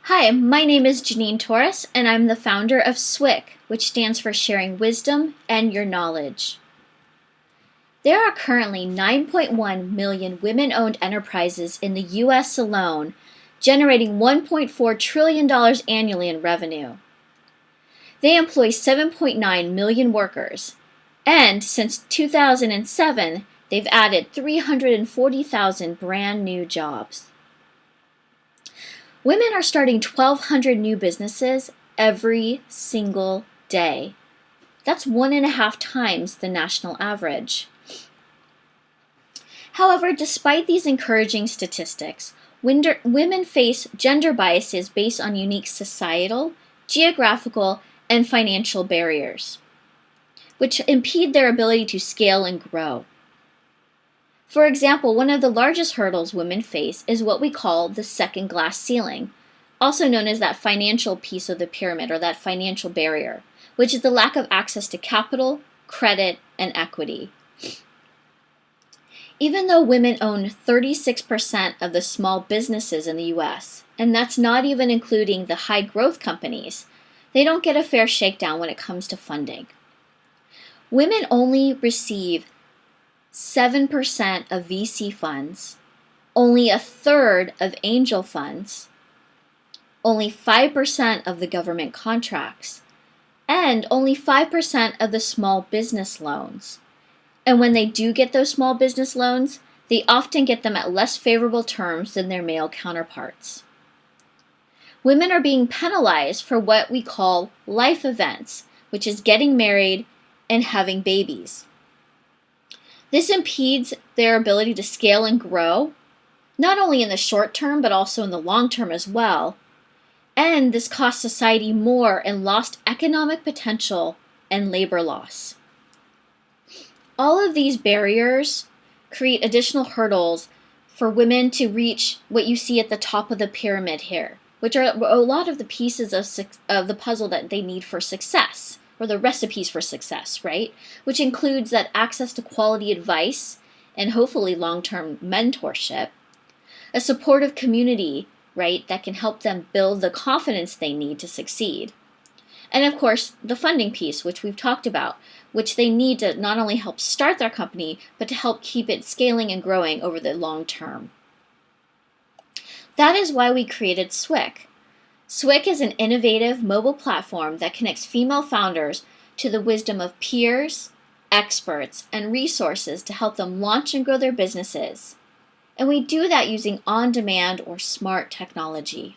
Hi, my name is Janine Torres, and I'm the founder of Swyk, which stands for Sharing Wisdom and Your Knowledge. There are currently 9.1 million women-owned enterprises in the U.S. alone, generating $1.4 trillion annually in revenue. They employ 7.9 million workers, and since 2007, they've added 340,000 brand new jobs. Women are starting 1,200 new businesses every single day. That's 1.5 times the national average. However, despite these encouraging statistics, women face gender biases based on unique societal, geographical, and financial barriers, which impede their ability to scale and grow. For example, one of the largest hurdles women face is what we call the second glass ceiling, also known as that financial piece of the pyramid or that financial barrier, which is the lack of access to capital, credit, and equity. Even though women own 36% of the small businesses in the US, and that's not even including the high growth companies, they don't get a fair shakedown when it comes to funding. Women only receive 7% of VC funds, only a third of angel funds, only 5% of the government contracts, and only 5% of the small business loans. And when they do get those small business loans, they often get them at less favorable terms than their male counterparts. Women are being penalized for what we call life events, which is getting married and having babies. This impedes their ability to scale and grow, not only in the short term, but also in the long term as well. And this costs society more in lost economic potential and labor loss. All of these barriers create additional hurdles for women to reach what you see at the top of the pyramid here, which are a lot of the pieces of the puzzle that they need for success, or the recipes for success, right? Which includes that access to quality advice and hopefully long-term mentorship, a supportive community, right, that can help them build the confidence they need to succeed. And of course, the funding piece, which we've talked about, which they need to not only help start their company, but to help keep it scaling and growing over the long term. That is why we created Swyk. Swyk is an innovative mobile platform that connects female founders to the wisdom of peers, experts, and resources to help them launch and grow their businesses. And we do that using on-demand or smart technology.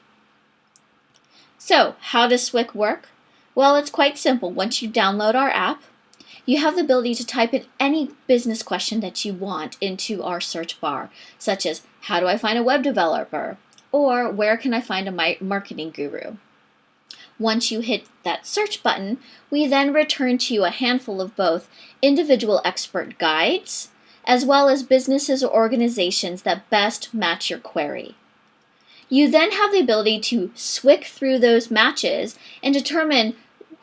So, how does Swyk work? Well, it's quite simple. Once you download our app, you have the ability to type in any business question that you want into our search bar, such as, how do I find a web developer? Or where can I find a marketing guru? Once you hit that search button, we then return to you a handful of both individual expert guides, as well as businesses or organizations that best match your query. You then have the ability to Swyk through those matches and determine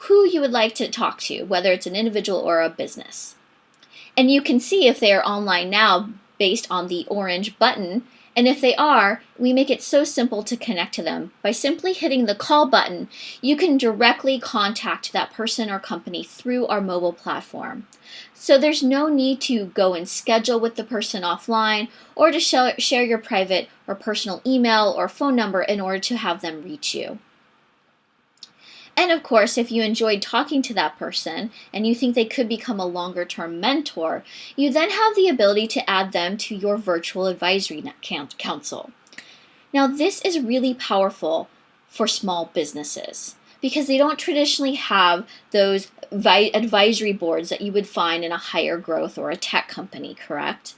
who you would like to talk to, whether it's an individual or a business. And you can see if they are online now based on the orange button. And if they are, we make it so simple to connect to them. By simply hitting the call button, you can directly contact that person or company through our mobile platform. So there's no need to go and schedule with the person offline or to share your private or personal email or phone number in order to have them reach you. And of course, if you enjoyed talking to that person and you think they could become a longer-term mentor, you then have the ability to add them to your virtual advisory council. Now, this is really powerful for small businesses because they don't traditionally have those advisory boards that you would find in a higher growth or a tech company, correct?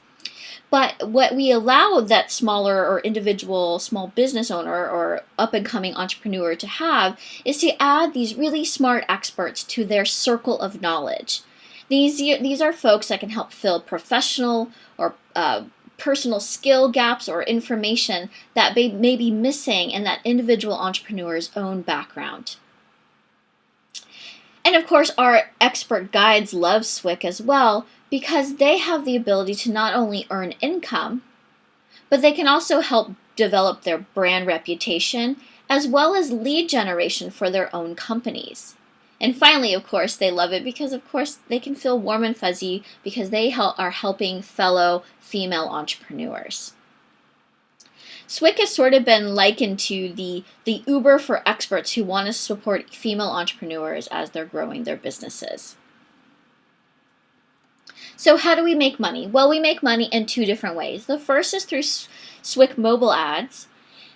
But what we allow that smaller or individual small business owner or up-and-coming entrepreneur to have is to add these really smart experts to their circle of knowledge. These are folks that can help fill professional or personal skill gaps or information that may be missing in that individual entrepreneur's own background. And of course, our expert guides love Swyk as well because they have the ability to not only earn income, but they can also help develop their brand reputation as well as lead generation for their own companies. And finally, of course, they love it because, of course, they can feel warm and fuzzy because they are helping fellow female entrepreneurs. Swyk has sort of been likened to the Uber for experts who want to support female entrepreneurs as they're growing their businesses. So how do we make money? Well, we make money in two different ways. The first is through Swyk mobile ads,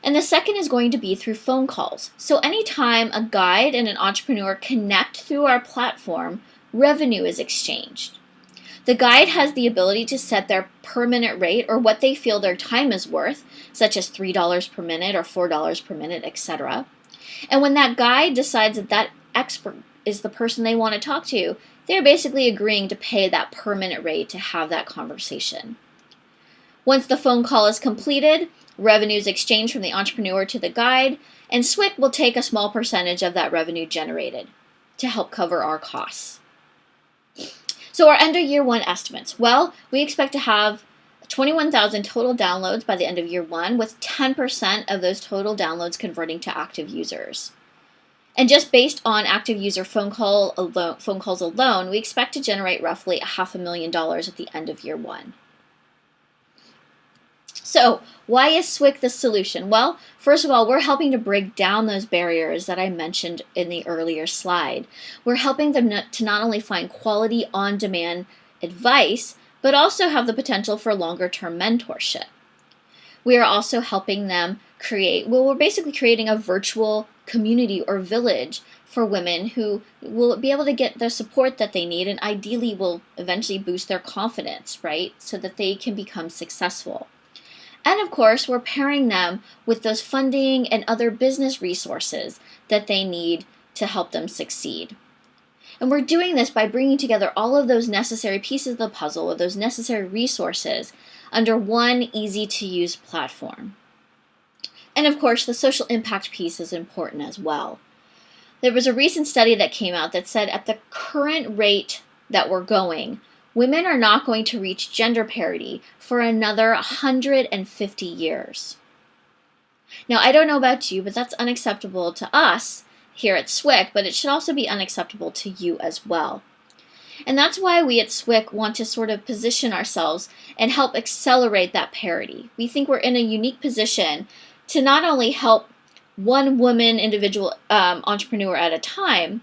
and the second is going to be through phone calls. So anytime a guide and an entrepreneur connect through our platform, revenue is exchanged. The guide has the ability to set their per minute rate or what they feel their time is worth, such as $3 per minute or $4 per minute, etc. And when that guide decides that that expert is the person they want to talk to, they're basically agreeing to pay that per minute rate to have that conversation. Once the phone call is completed, revenue is exchanged from the entrepreneur to the guide, and Swyk will take a small percentage of that revenue generated to help cover our costs. So our end of year one estimates. Well, we expect to have 21,000 total downloads by the end of year one, with 10% of those total downloads converting to active users. And just based on active user phone calls alone, we expect to generate roughly $500,000 at the end of year one. So why is Swyk the solution? Well, first of all, we're helping to break down those barriers that I mentioned in the earlier slide. We're helping them to not only find quality on-demand advice, but also have the potential for longer-term mentorship. We are also helping them we're basically creating a virtual community or village for women who will be able to get the support that they need and ideally will eventually boost their confidence, right? So that they can become successful. And of course, we're pairing them with those funding and other business resources that they need to help them succeed. And we're doing this by bringing together all of those necessary pieces of the puzzle, or those necessary resources, under one easy-to-use platform. And of course, the social impact piece is important as well. There was a recent study that came out that said at the current rate that we're going, women are not going to reach gender parity for another 150 years. Now, I don't know about you, but that's unacceptable to us here at Swyk, but it should also be unacceptable to you as well. And that's why we at Swyk want to sort of position ourselves and help accelerate that parity. We think we're in a unique position to not only help one woman individual entrepreneur at a time,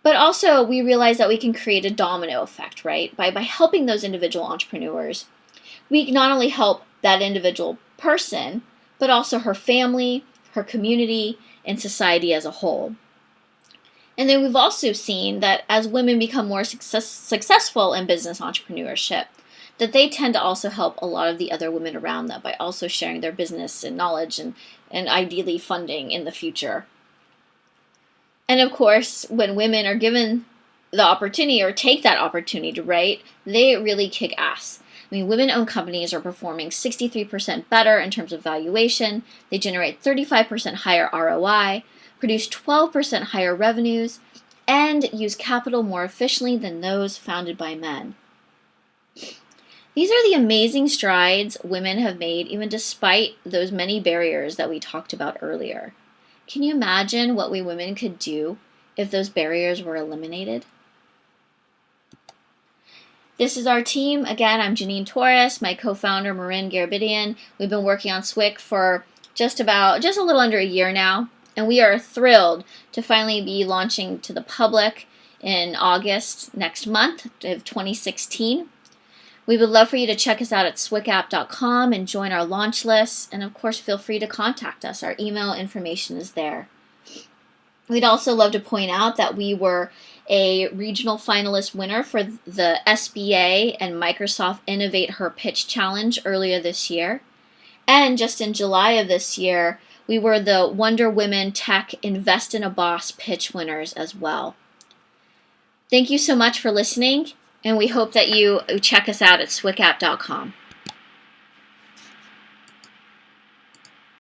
but also we realize that we can create a domino effect, right? By helping those individual entrepreneurs, we not only help that individual person, but also her family, her community, and society as a whole. And then we've also seen that as women become more successful in business entrepreneurship, that they tend to also help a lot of the other women around them by also sharing their business and knowledge and ideally funding in the future. And of course, when women are given the opportunity or take that opportunity, right, they really kick ass. I mean, women-owned companies are performing 63% better in terms of valuation. They generate 35% higher ROI, produce 12% higher revenues, and use capital more efficiently than those founded by men. These are the amazing strides women have made, even despite those many barriers that we talked about earlier. Can you imagine what we women could do if those barriers were eliminated? This is our team. Again, I'm Janine Torres, my co-founder Marin Garabedian. We've been working on Swyk for just a little under a year now, and we are thrilled to finally be launching to the public in August next month of 2016. We would love for you to check us out at swykapp.com and join our launch list. And of course, feel free to contact us. Our email information is there. We'd also love to point out that we were a regional finalist winner for the SBA and Microsoft Innovate Her Pitch Challenge earlier this year. And just in July of this year, we were the Wonder Women Tech Invest in a Boss pitch winners as well. Thank you so much for listening, and we hope that you check us out at swykapp.com.